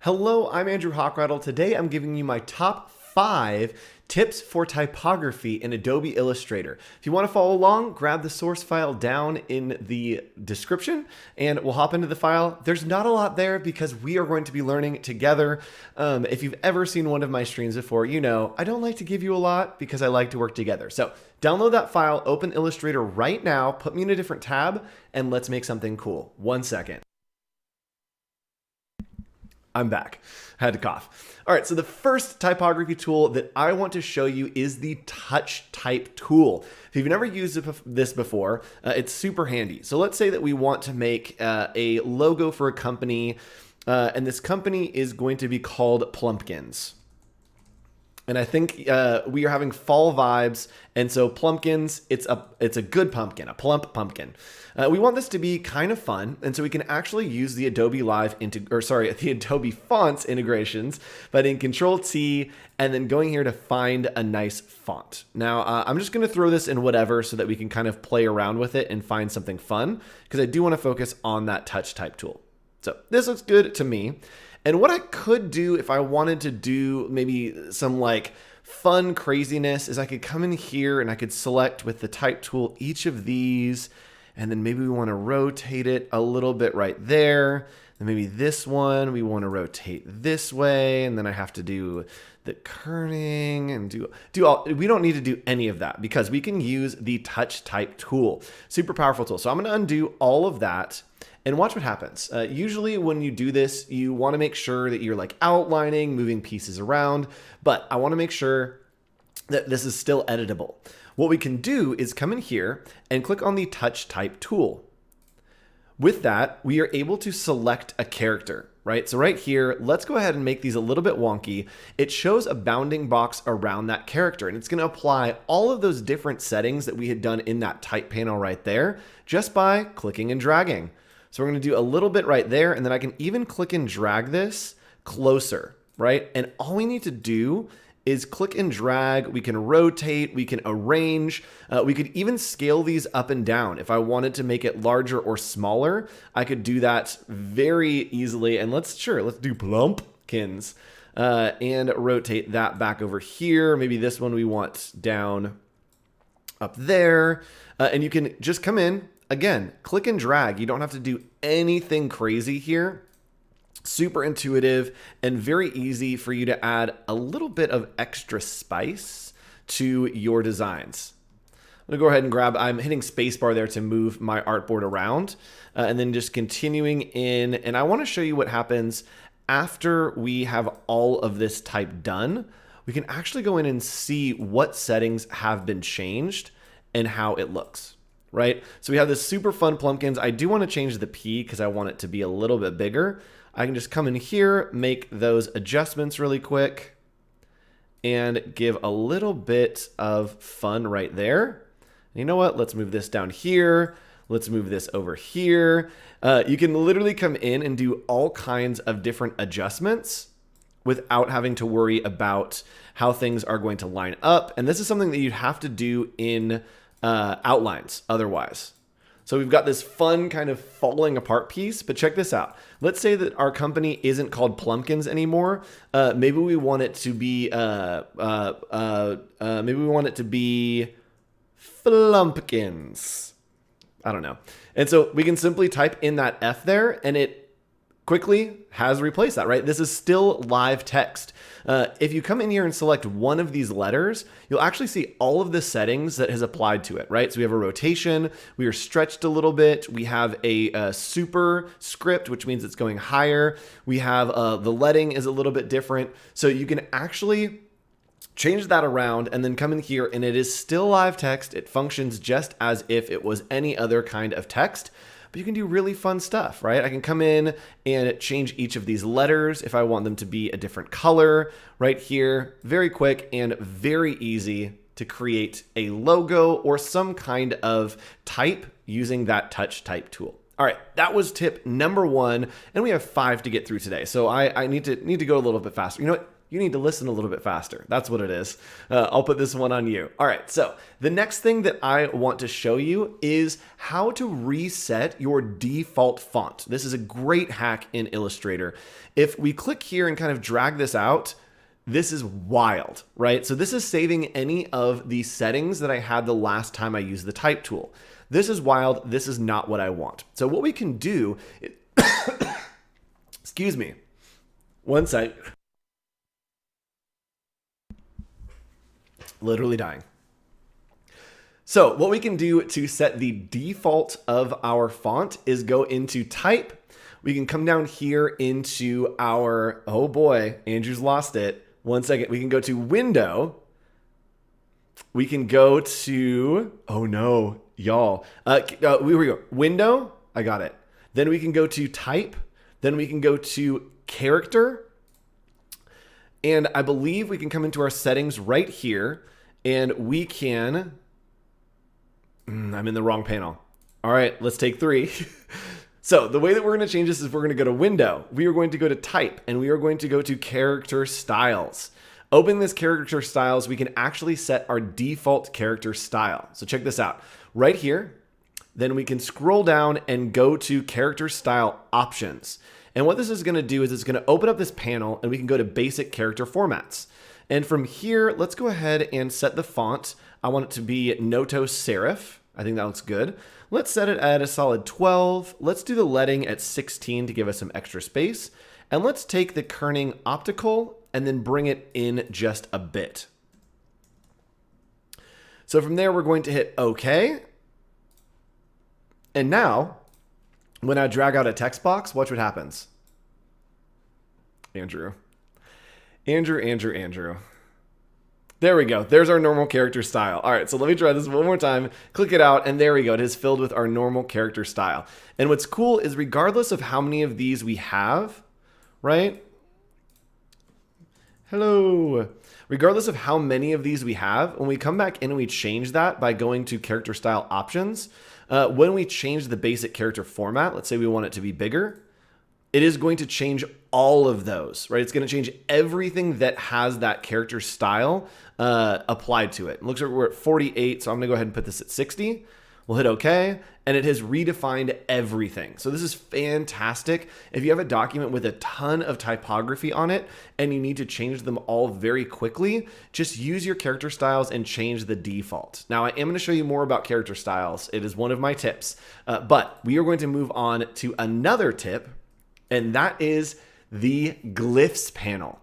Hello, I'm Andrew Hochradel. Today I'm giving you my top 5 tips for typography in Adobe Illustrator. If you want to follow along, grab the source file down in the description and we'll hop into the file. There's not a lot there because we are going to be learning together. If you've ever seen one of my streams before, you know I don't like to give you a lot because I like to work together. So download that file, open Illustrator right now, put me in a different tab, and let's make something cool. 1 second. I'm back. I had to cough. All right, so the first typography tool that I want to show you is the Touch Type tool. If you've never used this before, it's super handy. So let's say that we want to make a logo for a company, and this company is going to be called Plumpkins. And I think we are having fall vibes, and so Plumpkins, it's a good pumpkin, a plump pumpkin. We want this to be kind of fun, and so we can actually use the Adobe the Adobe Fonts integrations by hitting Control-T and then going here to find a nice font. Now, I'm just going to throw this in whatever so that we can kind of play around with it and find something fun, because I do want to focus on that Touch Type tool. So this looks good to me. And what I could do if I wanted to do maybe some like fun craziness is I could come in here and I could select with the type tool each of these, and then maybe we want to rotate it a little bit right there. And maybe this one we want to rotate this way, and then I have to do the kerning and do all. We don't need to do any of that because we can use the Touch Type tool. Super powerful tool. So I'm going to undo all of that. And watch what happens. Usually when you do this, you want to make sure that you're like outlining, moving pieces around, but I want to make sure that this is still editable. What we can do is come in here and click on the Touch Type tool. With that, we are able to select a character, right? So right here, let's go ahead and make these a little bit wonky. It shows a bounding box around that character, and it's going to apply all of those different settings that we had done in that type panel right there just by clicking and dragging. So we're going to do a little bit right there, and then I can even click and drag this closer, right? And all we need to do is click and drag. We can rotate, we can arrange, we could even scale these up and down. If I wanted to make it larger or smaller, I could do that very easily. And let's do Plumpkins and rotate that back over here. Maybe this one we want down up there, and you can just come in. Again, click and drag. You don't have to do anything crazy here. Super intuitive and very easy for you to add a little bit of extra spice to your designs. I'm going to go ahead and I'm hitting spacebar there to move my artboard around, and then just continuing in. And I want to show you what happens after we have all of this type done. We can actually go in and see what settings have been changed and how it looks. Right? So we have this super fun Plumpkins. I do want to change the P because I want it to be a little bit bigger. I can just come in here, make those adjustments really quick, and give a little bit of fun right there. And you know what? Let's move this down here. Let's move this over here. You can literally come in and do all kinds of different adjustments without having to worry about how things are going to line up. And this is something that you'd have to do in outlines otherwise. So we've got this fun kind of falling apart piece, but check this out. Let's say that our company isn't called Plumpkins anymore. Maybe we want it to be Flumpkins. I don't know. And so we can simply type in that F there, and it quickly has replaced that, right? This is still live text. If you come in here and select one of these letters, you'll actually see all of the settings that has applied to it, right? So we have a rotation, we are stretched a little bit, we have a super script, which means it's going higher. We have the leading is a little bit different. So you can actually change that around and then come in here, and it is still live text. It functions just as if it was any other kind of text. But you can do really fun stuff, right? I can come in and change each of these letters if I want them to be a different color right here. Very quick and very easy to create a logo or some kind of type using that Touch Type tool. All right, that was tip number 1, and we have 5 to get through today. So I need to go a little bit faster. You know what? You need to listen a little bit faster. That's what it is. I'll put this one on you. All right, so the next thing that I want to show you is how to reset your default font. This is a great hack in Illustrator. If we click here and kind of drag this out, this is wild, right? So this is saving any of the settings that I had the last time I used the type tool. This is wild. This is not what I want. So what we can do, excuse me, one sec. Literally dying. So what we can do to set the default of our font is go into type. We can come down here into our, oh boy, Andrew's lost it. One second. We can go to window. We can go to, oh no, y'all. Here we go. Window. I got it. Then we can go to type. Then we can go to character. And I believe we can come into our settings right here. And we can, I'm in the wrong panel. All right, let's take 3. So the way that we're going to change this is we're going to go to window. We are going to go to type and we are going to go to character styles. Opening this character styles, we can actually set our default character style. So check this out right here. Then we can scroll down and go to character style options. And what this is going to do is it's going to open up this panel and we can go to basic character formats. And from here, let's go ahead and set the font. I want it to be Noto Serif. I think that looks good. Let's set it at a solid 12. Let's do the leading at 16 to give us some extra space. And let's take the kerning optical and then bring it in just a bit. So from there, we're going to hit OK. And now, when I drag out a text box, watch what happens. Andrew. There we go. There's our normal character style. All right, so let me try this one more time. Click it out, and there we go. It is filled with our normal character style. And what's cool is regardless of how many of these we have, right? Hello. Regardless of how many of these we have, when we come back in and we change that by going to character style options, when we change the basic character format, let's say we want it to be bigger, it is going to change all of those, right? It's going to change everything that has that character style applied to it. It looks like we're at 48, so I'm going to go ahead and put this at 60. We'll hit OK, and it has redefined everything. So this is fantastic. If you have a document with a ton of typography on it and you need to change them all very quickly, just use your character styles and change the default. Now, I am going to show you more about character styles. It is one of my tips, but we are going to move on to another tip, and that is the glyphs panel.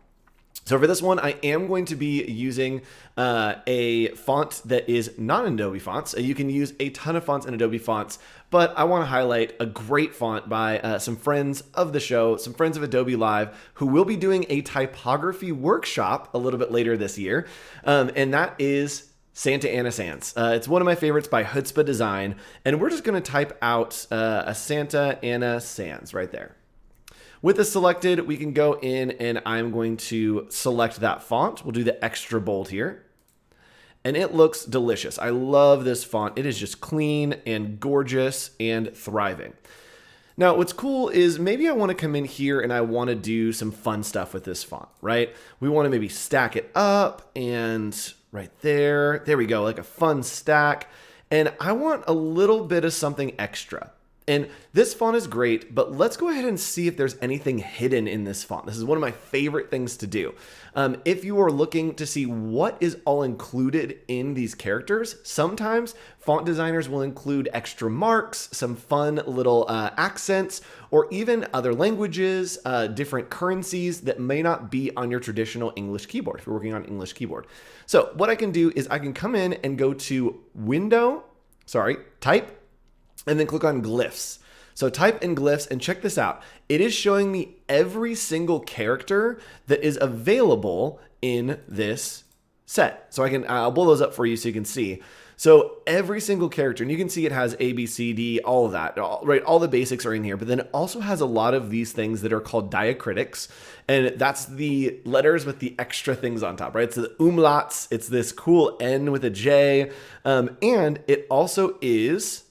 So for this one, I am going to be using a font that is not in Adobe fonts. You can use a ton of fonts in Adobe fonts, but I want to highlight a great font by some friends of the show, some friends of Adobe Live, who will be doing a typography workshop a little bit later this year, and that is Santa Ana Sans. It's one of my favorites by Chutzpah Design, and we're just going to type out a Santa Ana Sans right there. With this selected, we can go in and I'm going to select that font. We'll do the extra bold here. And it looks delicious. I love this font. It is just clean and gorgeous and thriving. Now, what's cool is maybe I want to come in here and I want to do some fun stuff with this font, right? We want to maybe stack it up and right there we go, like a fun stack. And I want a little bit of something extra. And this font is great, but let's go ahead and see if there's anything hidden in this font. This is one of my favorite things to do. If you are looking to see what is all included in these characters, sometimes font designers will include extra marks, some fun little accents, or even other languages, different currencies that may not be on your traditional English keyboard if you're working on English keyboard. So what I can do is I can come in and go to type, and then click on glyphs. So type in glyphs and check this out. It is showing me every single character that is available in this set. So I'll blow those up for you so you can see. So every single character, and you can see it has A, B, C, D, all of that, right? All the basics are in here, but then it also has a lot of these things that are called diacritics. And that's the letters with the extra things on top, right? So the umlauts, it's this cool N with a J. And it also is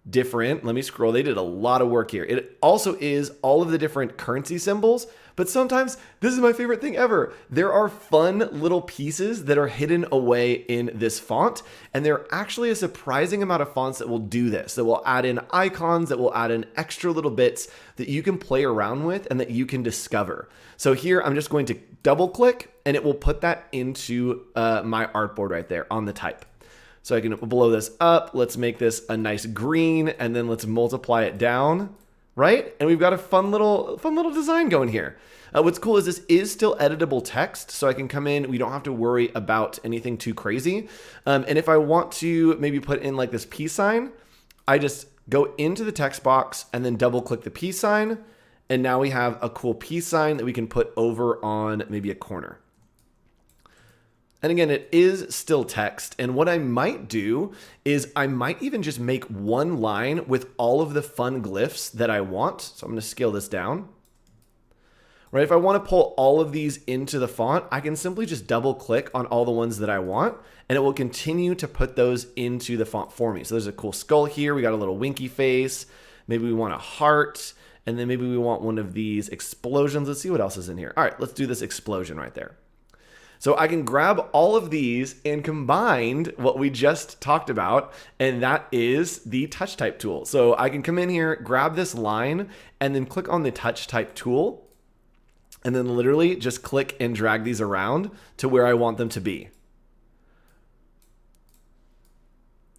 different, let me scroll, they did a lot of work here. It also is all of the different currency symbols, but sometimes, this is my favorite thing ever, there are fun little pieces that are hidden away in this font, and there are actually a surprising amount of fonts that will do this, that will add in icons, that will add in extra little bits that you can play around with and that you can discover. So here, I'm just going to double click, and it will put that into my artboard right there on the type. So I can blow this up, let's make this a nice green, and then let's multiply it down, right? And we've got a fun little design going here. What's cool is this is still editable text, so I can come in, we don't have to worry about anything too crazy. And if I want to maybe put in like this peace sign, I just go into the text box and then double click the peace sign, and now we have a cool peace sign that we can put over on maybe a corner. And again, it is still text. And what I might do is I might even just make one line with all of the fun glyphs that I want. So I'm going to scale this down. Right? If I want to pull all of these into the font, I can simply just double click on all the ones that I want, and it will continue to put those into the font for me. So there's a cool skull here. We got a little winky face. Maybe we want a heart, and then maybe we want one of these explosions. Let's see what else is in here. All right, let's do this explosion right there. So I can grab all of these and combine what we just talked about, and that is the touch type tool. So I can come in here, grab this line, and then click on the touch type tool, and then literally just click and drag these around to where I want them to be.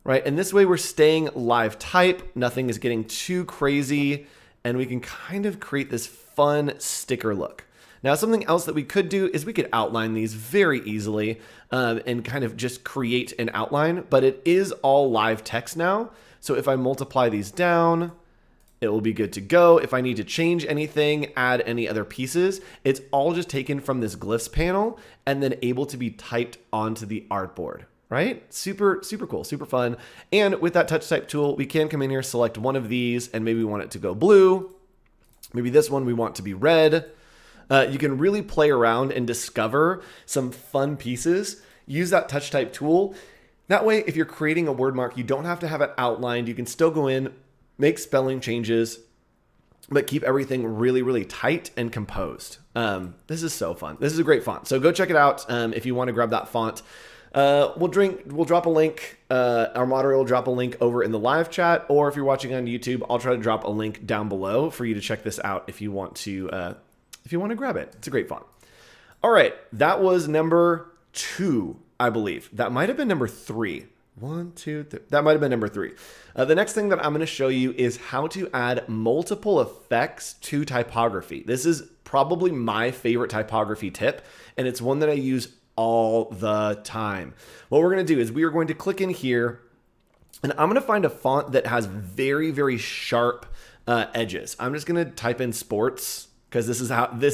Right, and this way we're staying live type, nothing is getting too crazy, and we can kind of create this fun sticker look. Now, something else that we could do is we could outline these very easily and kind of just create an outline, but it is all live text now. So if I multiply these down, it will be good to go. If I need to change anything, add any other pieces, it's all just taken from this glyphs panel and then able to be typed onto the artboard, right? Super, super cool, super fun. And with that touch type tool, we can come in here, select one of these, and maybe we want it to go blue. Maybe this one we want to be red. You can really play around and discover some fun pieces. Use that touch type tool. That way, if you're creating a word mark, you don't have to have it outlined. You can still go in, make spelling changes, but keep everything really, really tight and composed. This is so fun. This is a great font. So go check it out if you want to grab that font. We'll drop a link. Our moderator will drop a link over in the live chat, or if you're watching on YouTube, I'll try to drop a link down below for you to check this out if you want to grab it. It's a great font. All right, that was number 2, I believe. That might have been number 3. 1, 2, 3. That might have been number 3. The next thing that I'm going to show you is how to add multiple effects to typography. This is probably my favorite typography tip, and it's one that I use all the time. What we're going to do is we are going to click in here, and I'm going to find a font that has very, very sharp edges. I'm just going to type in sports, because this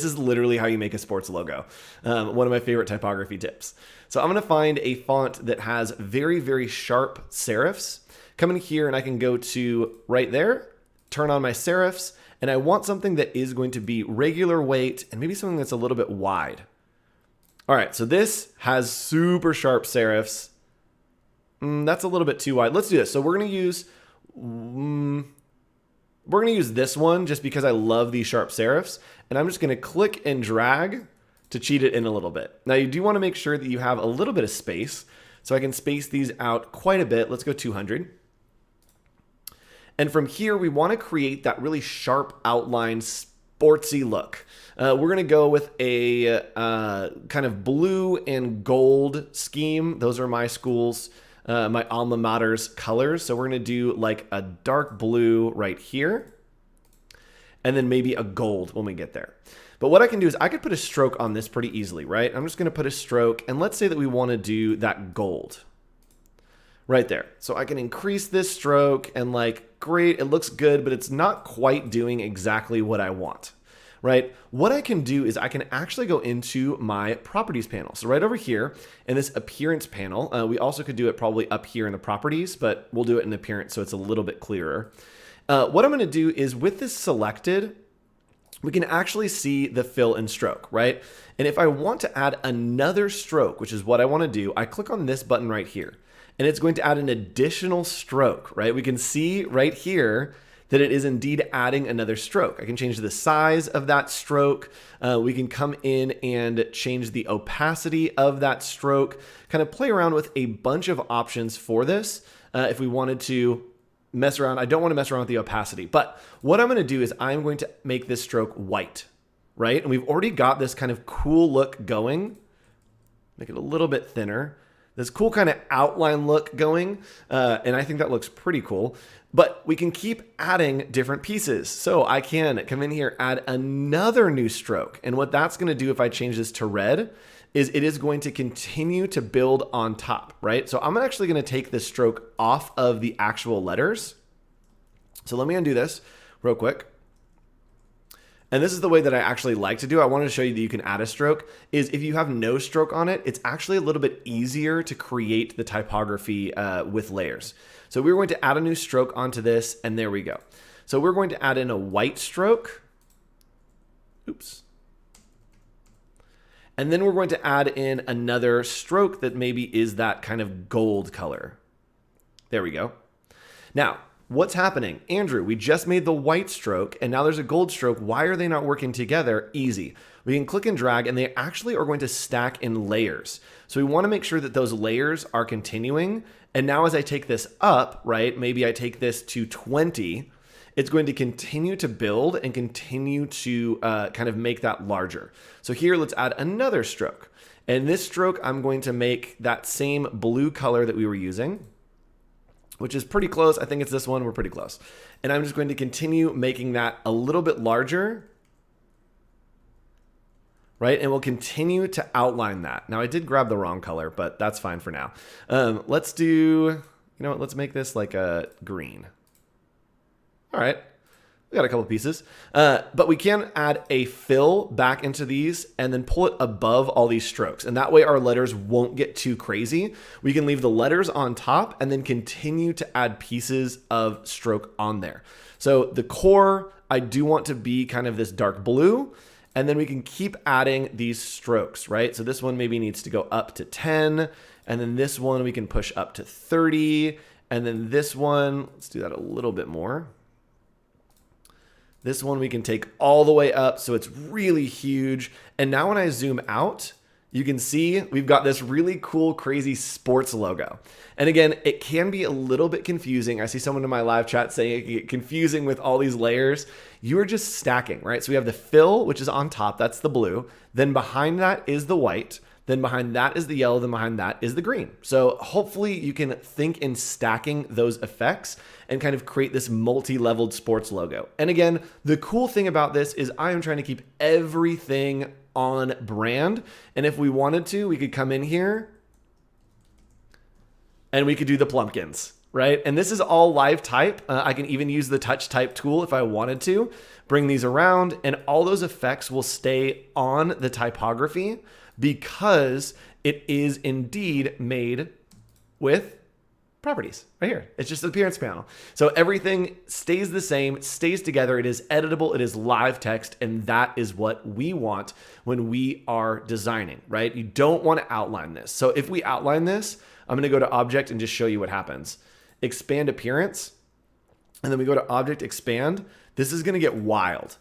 is literally how you make a sports logo. One of my favorite typography tips. So I'm going to find a font that has very, very sharp serifs. Come in here and I can go to right there, turn on my serifs, and I want something that is going to be regular weight and maybe something that's a little bit wide. All right, so this has super sharp serifs. That's a little bit too wide. Let's do this. So we're going to use this one just because I love these sharp serifs, and I'm just going to click and drag to cheat it in a little bit. Now you do want to make sure that you have a little bit of space, so I can space these out quite a bit. Let's go 200. And from here, we want to create that really sharp outline, sportsy look. We're going to go with a kind of blue and gold scheme. Those are my school's, my alma mater's colors. So we're going to do like a dark blue right here, and then maybe a gold when we get there. But what I can do is I could put a stroke on this pretty easily, right? I'm just going to put a stroke, and let's say that we want to do that gold right there. So I can increase this stroke, and like, great, it looks good, but it's not quite doing exactly what I want, right? What I can do is I can actually go into my properties panel. So right over here in this appearance panel, we also could do it probably up here in the properties, but we'll do it in appearance so it's a little bit clearer. What I'm going to do is with this selected, we can actually see the fill and stroke, right? And if I want to add another stroke, which is what I want to do, I click on this button right here. and it's going to add an additional stroke, right? We can see right here that it is indeed adding another stroke. I can change the size of that stroke. We can come in and change the opacity of that stroke, kind of play around with a bunch of options for this. If we wanted to mess around, I don't want to mess around with the opacity, but what I'm going to do is I'm going to make this stroke white, right? And we've already got this kind of cool look going. Make it a little bit thinner. This cool kind of outline look going, and I think that looks pretty cool. But we can keep adding different pieces. So I can come in here, add another new stroke. And what that's going to do if I change this to red is it is going to continue to build on top, right? So I'm actually going to take this stroke off of the actual letters. So let me undo this real quick. And this is the way that I actually like to do. I wanted to show you that you can add a stroke. Is if you have no stroke on it, it's actually a little bit easier to create the typography with layers. So we're going to add a new stroke onto this, and there we go. So we're going to add in a white stroke. Oops. And then we're going to add in another stroke that maybe is that kind of gold color. There we go. Now, what's happening? Andrew, we just made the white stroke and now there's a gold stroke. Why are they not working together? Easy. We can click and drag and they actually are going to stack in layers. So we want to make sure that those layers are continuing. And now as I take this up, right, maybe I take this to 20, it's going to continue to build and continue to kind of make that larger. So here, let's add another stroke. And this stroke, I'm going to make that same blue color that we were using, which is pretty close. I think it's this one. We're pretty close. And I'm just going to continue making that a little bit larger, right? And we'll continue to outline that. Now I did grab the wrong color, but that's fine for now. Let's do, you know what? Let's make this like a green. All right. We got a couple pieces, but we can add a fill back into these and then pull it above all these strokes. And that way our letters won't get too crazy. We can leave the letters on top and then continue to add pieces of stroke on there. So the core, I do want to be kind of this dark blue, and then we can keep adding these strokes, right? So this one maybe needs to go up to 10, and then this one we can push up to 30, and then this one, let's do that a little bit more. This one we can take all the way up, so it's really huge. And now when I zoom out, you can see we've got this really cool, crazy sports logo. And again, it can be a little bit confusing. I see someone in my live chat saying it can get confusing with all these layers. You are just stacking, right? So we have the fill, which is on top, that's the blue. Then behind that is the white. Then behind that is the yellow, then behind that is the green. So hopefully you can think in stacking those effects and kind of create this multi-leveled sports logo. And again, the cool thing about this is I am trying to keep everything on brand. And if we wanted to, we could come in here and we could do the plumpkins, right? And this is all live type. I can even use the touch type tool if I wanted to, bring these around, and all those effects will stay on the typography because it is indeed made with properties right here. It's just the appearance panel. So everything stays the same, stays together. It is editable. It is live text. And that is what we want when we are designing, right? You don't want to outline this. So if we outline this, I'm going to go to object and just show you what happens. Expand appearance. And then we go to object, expand. This is going to get wild,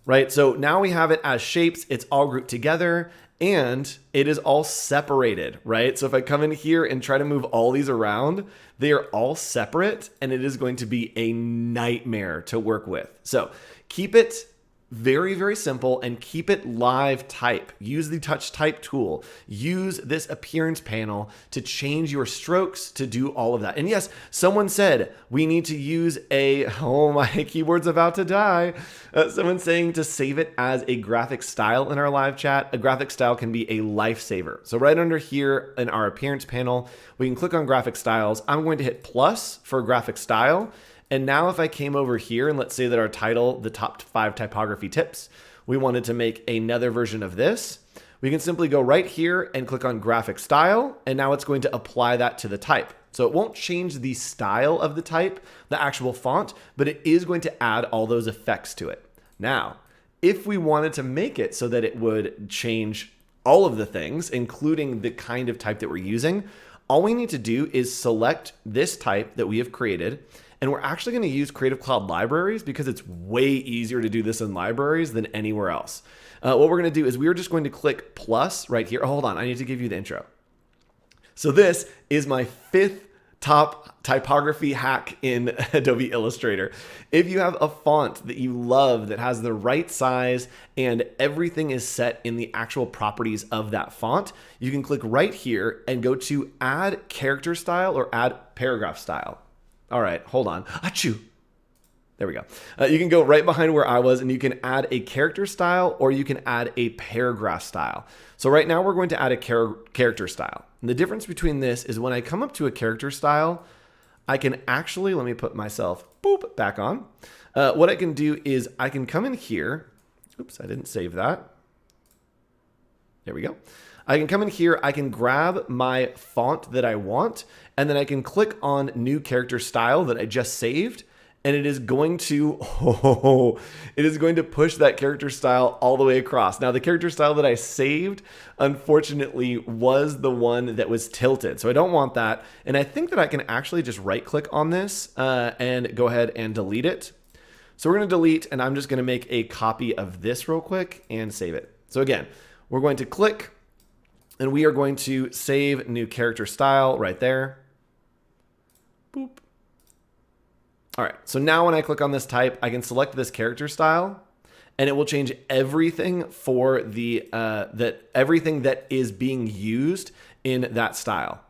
right? So now we have it as shapes. It's all grouped together. And it is all separated, right? So if I come in here and try to move all these around, they are all separate and it is going to be a nightmare to work with. So keep it very, very simple and keep it live type. Use the touch type tool. Use this appearance panel to change your strokes, to do all of that. And yes, someone said we need to use oh, my keyboard's about to die. Someone's saying to save it as a graphic style in our live chat. A graphic style can be a lifesaver. So right under here in our appearance panel, we can click on graphic styles. I'm going to hit plus for graphic style. And now if I came over here and let's say that our title, the top 5 typography tips, we wanted to make another version of this, we can simply go right here and click on graphic style. And now it's going to apply that to the type. So it won't change the style of the type, the actual font, but it is going to add all those effects to it. Now, if we wanted to make it so that it would change all of the things, including the kind of type that we're using, All we need to do is select this type that we have created, and we're actually going to use Creative Cloud libraries because it's way easier to do this in libraries than anywhere else. What we're going to do is we are just going to click plus right here. Oh, hold on, I need to give you the intro. So this is my 5th top typography hack in Adobe Illustrator. If you have a font that you love that has the right size and everything is set in the actual properties of that font, you can click right here and go to add character style or add paragraph style. All right, hold on. Achoo. There we go. You can go right behind where I was and you can add a character style or you can add a paragraph style. So right now we're going to add a character style. And the difference between this is when I come up to a character style, I can actually, let me put myself back on. What I can do is I can come in here. Oops, I didn't save that. There we go. I can come in here, I can grab my font that I want, and then I can click on new character style that I just saved. And it is going to, it is going to push that character style all the way across. Now, the character style that I saved, unfortunately, was the one that was tilted. So I don't want that. And I think that I can actually just right click on this and go ahead and delete it. So we're going to delete, and I'm just going to make a copy of this real quick and save it. So again, we're going to click, and we are going to save new character style right there. Boop. All right, so now when I click on this type, I can select this character style, and it will change everything for the everything that is being used in that style.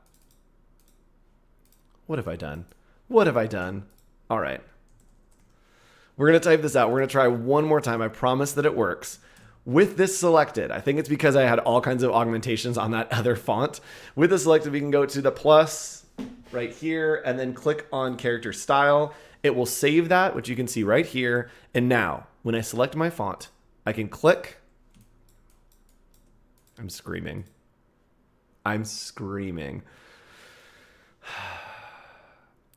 What have I done? What have I done? All right. We're gonna type this out. We're gonna try one more time. I promise that it works. With this selected, I think it's because I had all kinds of augmentations on that other font. With this selected, we can go to the plus right here and then click on character style. It will save that, which you can see right here. And now, when I select my font, I can click. I'm screaming. I'm screaming.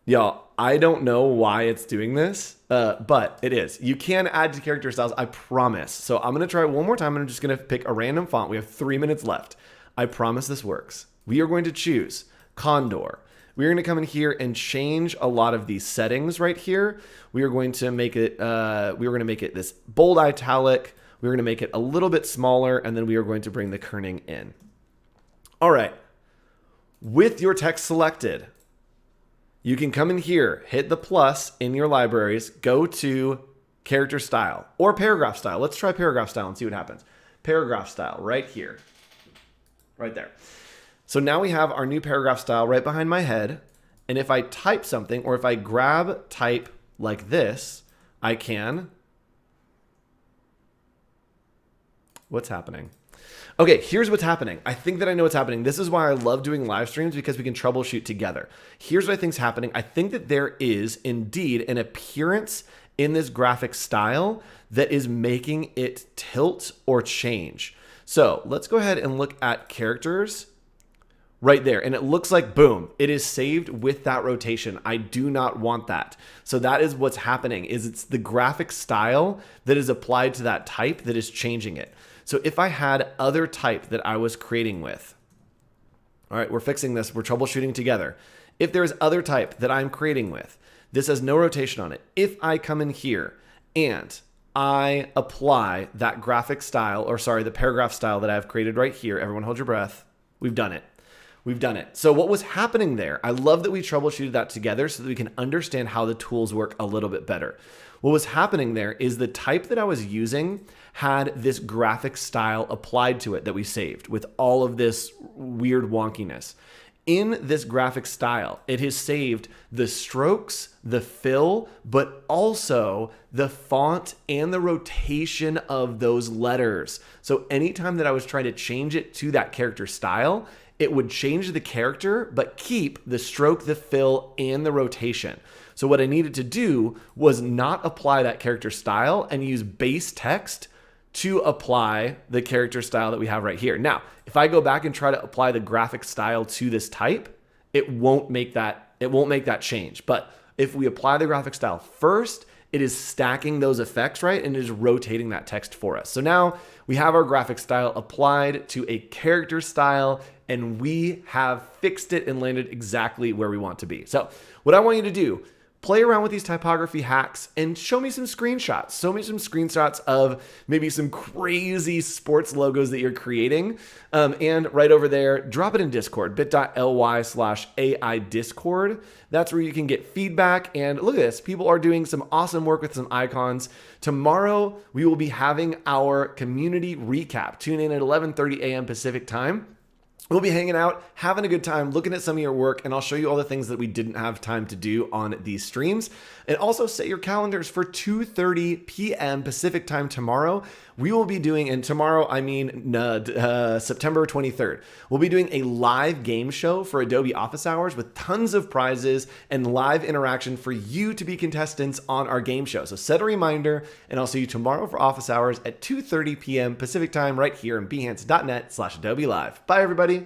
Y'all, I don't know why it's doing this, but it is. You can add to character styles, I promise. So I'm going to try it one more time. I'm just going to pick a random font. We have 3 minutes left. I promise this works. We are going to choose Condor. We're going to come in here and change a lot of these settings right here. We are going to make it, this bold italic. We're going to make it a little bit smaller, and then we are going to bring the kerning in. All right. With your text selected, you can come in here, hit the plus in your libraries, go to character style or paragraph style. Let's try paragraph style and see what happens. Paragraph style right here, right there. So now we have our new paragraph style right behind my head. And if I type something, or if I grab type like this, I can. What's happening? Okay, here's what's happening. I think that I know what's happening. This is why I love doing live streams, because we can troubleshoot together. Here's what I think's happening. I think that there is indeed an appearance in this graphic style that is making it tilt or change. So let's go ahead and look at characters. Right there. And it looks like, boom, it is saved with that rotation. I do not want that. So that is what's happening, is it's the graphic style that is applied to that type that is changing it. So if I had other type that I was creating with, all right, we're fixing this. We're troubleshooting together. If there is other type that I'm creating with, this has no rotation on it. If I come in here and I apply that graphic style, or sorry, the paragraph style that I've created right here, everyone hold your breath. We've done it. We've done it. So what was happening there, I love that we troubleshooted that together so that we can understand how the tools work a little bit better. What was happening there is the type that I was using had this graphic style applied to it that we saved with all of this weird wonkiness. In this graphic style, it has saved the strokes, the fill, but also the font and the rotation of those letters. So anytime that I was trying to change it to that character style, it would change the character, but keep the stroke, the fill, and the rotation. So what I needed to do was not apply that character style and use base text to apply the character style that we have right here. Now, if I go back and try to apply the graphic style to this type, it won't make that change. But if we apply the graphic style first, it is stacking those effects, right? And it is rotating that text for us. So now we have our graphic style applied to a character style, and we have fixed it and landed exactly where we want to be. So what I want you to do, play around with these typography hacks and show me some screenshots. Show me some screenshots of maybe some crazy sports logos that you're creating. And right over there, drop it in Discord, bit.ly/AI Discord. That's where you can get feedback. And look at this, people are doing some awesome work with some icons. Tomorrow, we will be having our community recap. Tune in at 11:30 a.m. Pacific time. We'll be hanging out, having a good time, looking at some of your work, and I'll show you all the things that we didn't have time to do on these streams. And also set your calendars for 2:30 p.m. Pacific time tomorrow. We will be doing, and tomorrow I mean September 23rd, we'll be doing a live game show for Adobe Office Hours with tons of prizes and live interaction for you to be contestants on our game show. So set a reminder, and I'll see you tomorrow for Office Hours at 2:30 p.m. Pacific time right here in behance.net/Adobe Live. Bye, everybody.